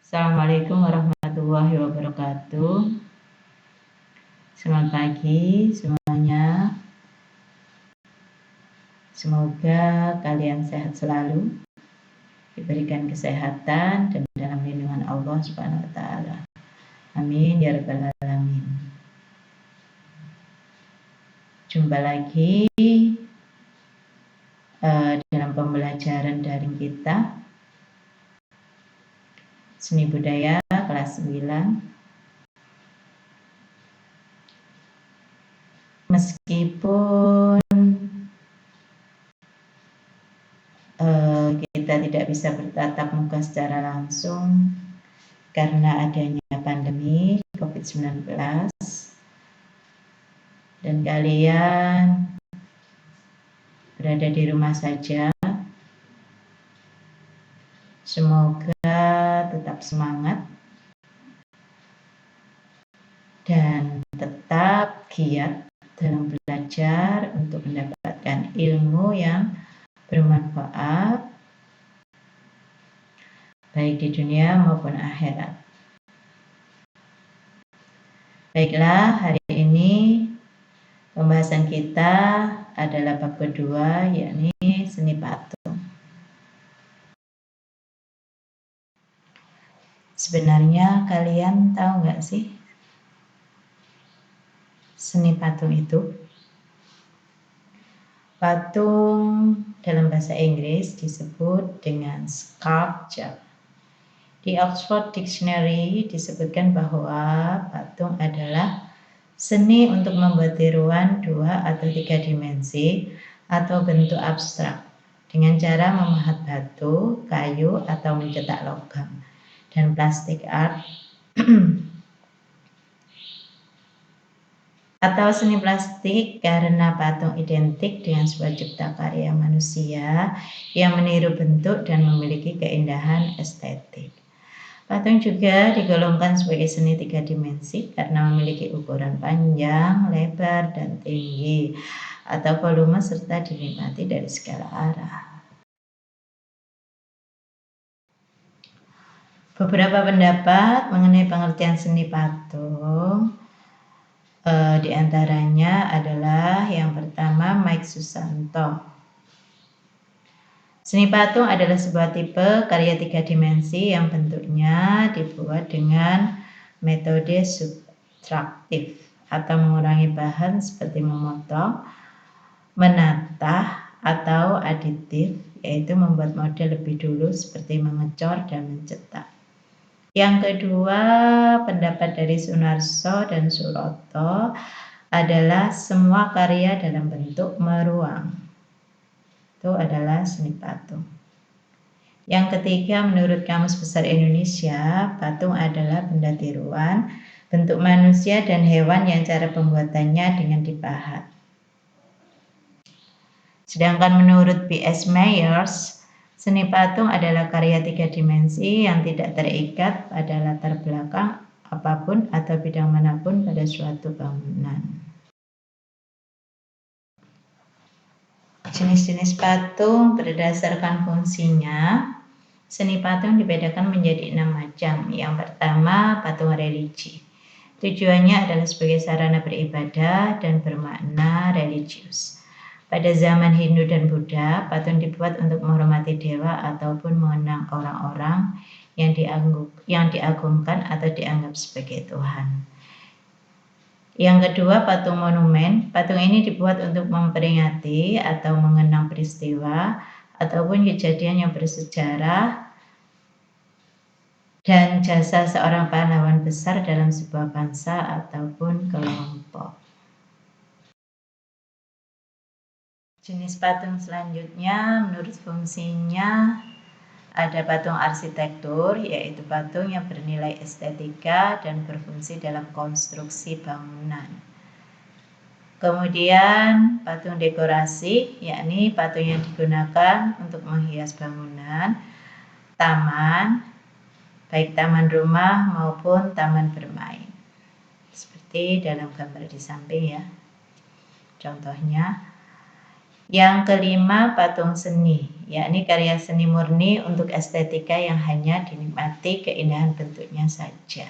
Assalamualaikum warahmatullahi wabarakatuh. Selamat pagi semuanya. Semoga kalian sehat selalu, diberikan kesehatan dan dalam lindungan Allah Subhanahu wa taala. Amin ya rabbal alamin. Jumpa lagi dalam pembelajaran daring kita Seni Budaya kelas 9. Meskipun kita tidak bisa bertatap muka secara langsung karena adanya pandemi COVID-19 dan kalian berada di rumah saja, semoga tetap semangat dan tetap giat dalam belajar untuk mendapatkan ilmu yang bermanfaat baik di dunia maupun akhirat. Baiklah, hari ini pembahasan kita adalah bab kedua, yakni seni patung. Sebenarnya kalian tahu nggak sih seni patung itu? Patung dalam bahasa Inggris disebut dengan sculpture. Di Oxford Dictionary disebutkan bahwa patung adalah seni untuk membuat tiruan 2 atau 3 dimensi atau bentuk abstrak dengan cara memahat batu, kayu, atau mencetak logam dan plastik art atau seni plastik karena patung identik dengan sebuah cipta karya manusia yang meniru bentuk dan memiliki keindahan estetik. Patung juga digolongkan sebagai seni 3 dimensi karena memiliki ukuran panjang, lebar, dan tinggi atau volume serta dinikmati dari segala arah. Beberapa pendapat mengenai pengertian seni patung di antaranya adalah yang pertama Mike Susanto. Seni patung adalah sebuah tipe karya 3 dimensi yang bentuknya dibuat dengan metode subtraktif atau mengurangi bahan seperti memotong, menatah, atau aditif, yaitu membuat model lebih dulu seperti mengecor dan mencetak. Yang kedua, pendapat dari Sunarso dan Suroto adalah semua karya dalam bentuk meruang. Itu adalah seni patung. Yang ketiga, menurut Kamus Besar Indonesia, patung adalah benda tiruan, bentuk manusia dan hewan yang cara pembuatannya dengan dipahat. Sedangkan menurut B.S. Myers, seni patung adalah karya 3 dimensi yang tidak terikat pada latar belakang apapun atau bidang manapun pada suatu bangunan. Jenis-jenis patung berdasarkan fungsinya. Seni patung dibedakan menjadi 6 macam. Yang pertama, patung religi. Tujuannya adalah sebagai sarana beribadah dan bermakna religius. Pada zaman Hindu dan Buddha, patung dibuat untuk menghormati dewa ataupun mengenang orang-orang yang diagungkan atau dianggap sebagai Tuhan. Yang kedua, patung monumen. Patung ini dibuat untuk memperingati atau mengenang peristiwa ataupun kejadian yang bersejarah dan jasa seorang pahlawan besar dalam sebuah bangsa ataupun kelompok. Jenis patung selanjutnya menurut fungsinya ada patung arsitektur, yaitu patung yang bernilai estetika dan berfungsi dalam konstruksi bangunan. Kemudian patung dekorasi, yakni patung yang digunakan untuk menghias bangunan, taman, baik taman rumah maupun taman bermain. Seperti dalam gambar di samping ya. Contohnya. Yang kelima, patung seni, yakni karya seni murni untuk estetika yang hanya dinikmati keindahan bentuknya saja.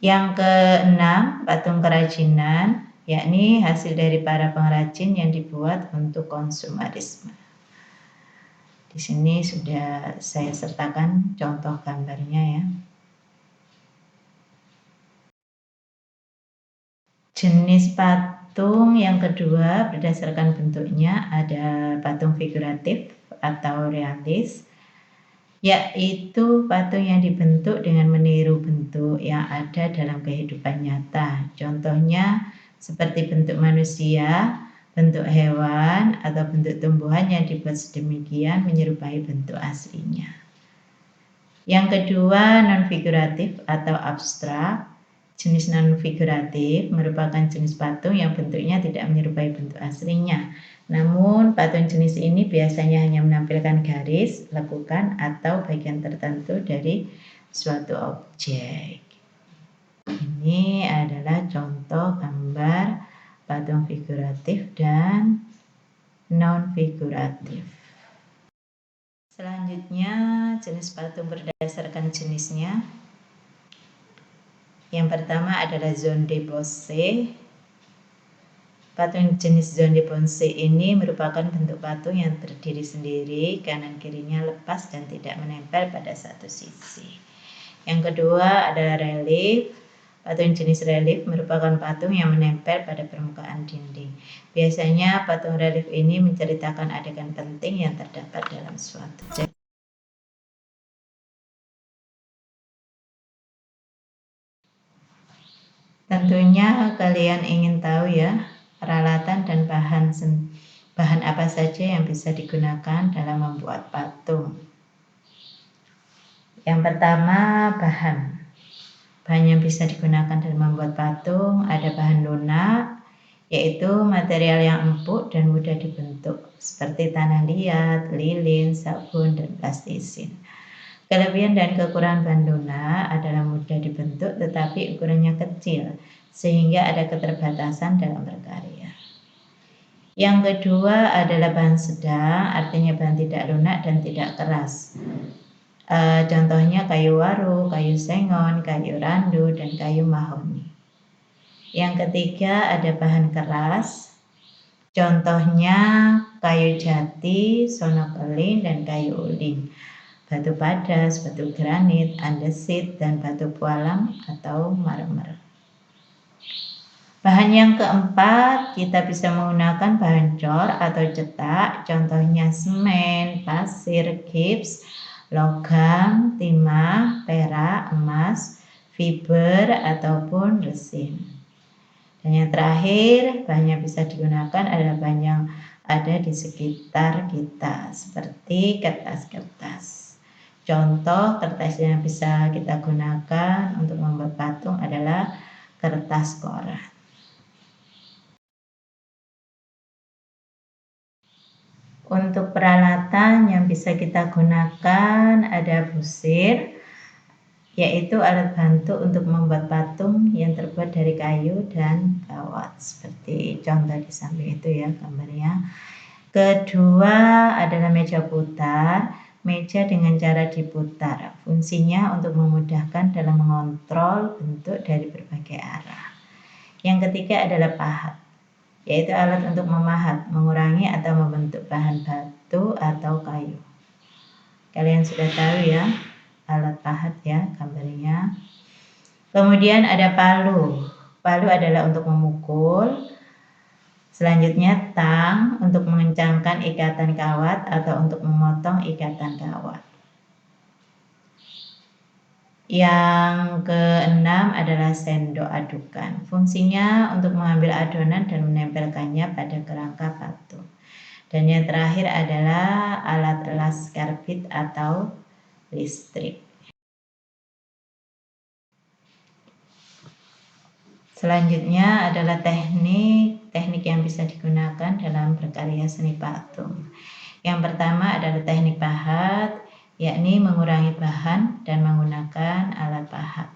Yang keenam, patung kerajinan, yakni hasil dari para pengrajin yang dibuat untuk konsumerisme. Di sini sudah saya sertakan contoh gambarnya ya. Jenis patung yang kedua berdasarkan bentuknya ada patung figuratif atau realis, yaitu patung yang dibentuk dengan meniru bentuk yang ada dalam kehidupan nyata. Contohnya seperti bentuk manusia, bentuk hewan, atau bentuk tumbuhan yang dibuat sedemikian menyerupai bentuk aslinya. Yang kedua, non-figuratif atau abstrak. Jenis non-figuratif merupakan jenis patung yang bentuknya tidak menyerupai bentuk aslinya. Namun, patung jenis ini biasanya hanya menampilkan garis, lekukan, atau bagian tertentu dari suatu objek. Ini adalah contoh gambar patung figuratif dan non-figuratif. Selanjutnya, jenis patung berdasarkan jenisnya. Yang pertama adalah zone de Bosé. Patung jenis zone de Bosé ini merupakan bentuk patung yang terdiri sendiri, kanan kirinya lepas dan tidak menempel pada satu sisi. Yang kedua adalah relief. Patung jenis relief merupakan patung yang menempel pada permukaan dinding. Biasanya patung relief ini menceritakan adegan penting yang terdapat dalam suatu cerita. Tentunya kalian ingin tahu ya, peralatan dan bahan apa saja yang bisa digunakan dalam membuat patung. Yang pertama, bahan. Bahan yang bisa digunakan dalam membuat patung ada bahan lunak, yaitu material yang empuk dan mudah dibentuk, seperti tanah liat, lilin, sabun, dan plastisin. Kelebihan dan kekurangan bahan lunak adalah mudah dibentuk tetapi ukurannya kecil, sehingga ada keterbatasan dalam berkarya. Yang kedua adalah bahan sedang, artinya bahan tidak lunak dan tidak keras. Contohnya kayu waru, kayu sengon, kayu randu, dan kayu mahoni. Yang ketiga ada bahan keras, contohnya kayu jati, sono keling, dan kayu uling. Batu padas, batu granit, andesit, dan batu pualam atau marmer. Bahan yang keempat, kita bisa menggunakan bahan cor atau cetak, contohnya semen, pasir, gips, logam, timah, perak, emas, fiber, ataupun resin. Dan yang terakhir, bahan yang bisa digunakan adalah bahan yang ada di sekitar kita, seperti kertas-kertas. Contoh kertas yang bisa kita gunakan untuk membuat patung adalah kertas koran. Untuk peralatan yang bisa kita gunakan ada busir, yaitu alat bantu untuk membuat patung yang terbuat dari kayu dan kawat, seperti contoh di samping itu ya gambarnya. Kedua adalah meja putar. Meja dengan cara diputar, fungsinya untuk memudahkan dalam mengontrol bentuk dari berbagai arah. Yang ketiga adalah pahat, yaitu alat untuk memahat, mengurangi atau membentuk bahan batu atau kayu. Kalian sudah tahu ya alat pahat ya gambarnya. Kemudian ada palu. Palu adalah untuk memukul. Selanjutnya tang untuk mengencangkan ikatan kawat atau untuk memotong ikatan kawat. Yang keenam adalah sendok adukan. Fungsinya untuk mengambil adonan dan menempelkannya pada kerangka patung. Dan yang terakhir adalah alat las karbit atau listrik. Selanjutnya adalah teknik yang bisa digunakan dalam berkarya seni patung. Yang pertama adalah teknik pahat, yakni mengurangi bahan dan menggunakan alat pahat.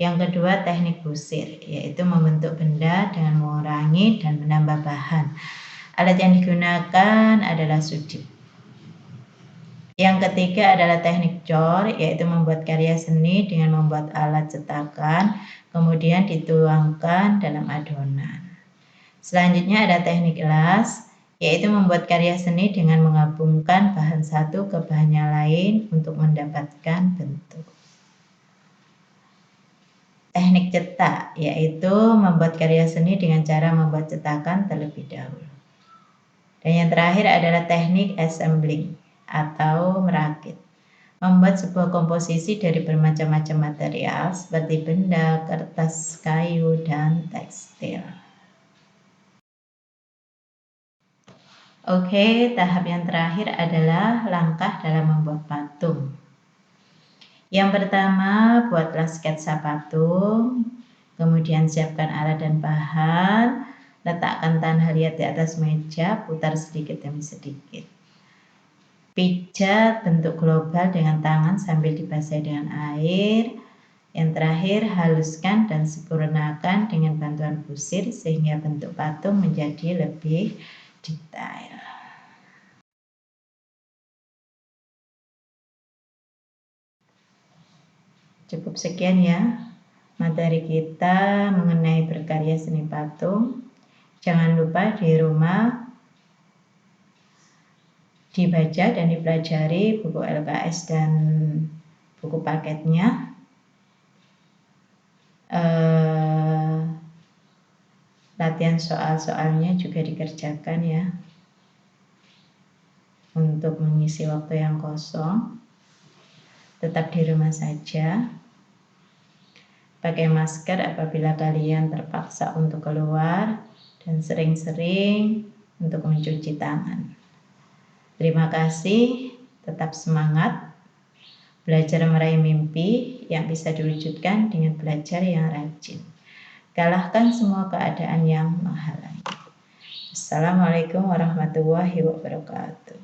Yang kedua, teknik busir, yaitu membentuk benda dengan mengurangi dan menambah bahan. Alat yang digunakan adalah sudip. Yang ketiga adalah teknik cor, yaitu membuat karya seni dengan membuat alat cetakan, kemudian dituangkan dalam adonan. Selanjutnya ada teknik las, yaitu membuat karya seni dengan menggabungkan bahan satu ke bahan yang lain untuk mendapatkan bentuk. Teknik cetak, yaitu membuat karya seni dengan cara membuat cetakan terlebih dahulu. Dan yang terakhir adalah teknik assembling atau merakit. Membuat sebuah komposisi dari bermacam-macam material seperti benda, kertas, kayu, dan tekstil. Oke, tahap yang terakhir adalah langkah dalam membuat patung. Yang pertama, buatlah sketsa patung, kemudian siapkan alat dan bahan, letakkan tanah liat di atas meja, putar sedikit demi sedikit. Pijat bentuk global dengan tangan sambil dibasahi dengan air. Yang terakhir, haluskan dan sempurnakan dengan bantuan busir sehingga bentuk patung menjadi lebih detail. Cukup sekian ya materi kita mengenai berkarya seni patung. Jangan lupa di rumah dibaca dan dipelajari buku LKS dan buku paketnya. Latihan soal-soalnya juga dikerjakan ya, untuk mengisi waktu yang kosong. Tetap di rumah saja, pakai masker apabila kalian terpaksa untuk keluar, dan sering-sering untuk mencuci tangan. Terima kasih, tetap semangat, belajar meraih mimpi yang bisa diwujudkan dengan belajar yang rajin. Kalahkan semua keadaan yang menghalangi. Assalamualaikum warahmatullahi wabarakatuh.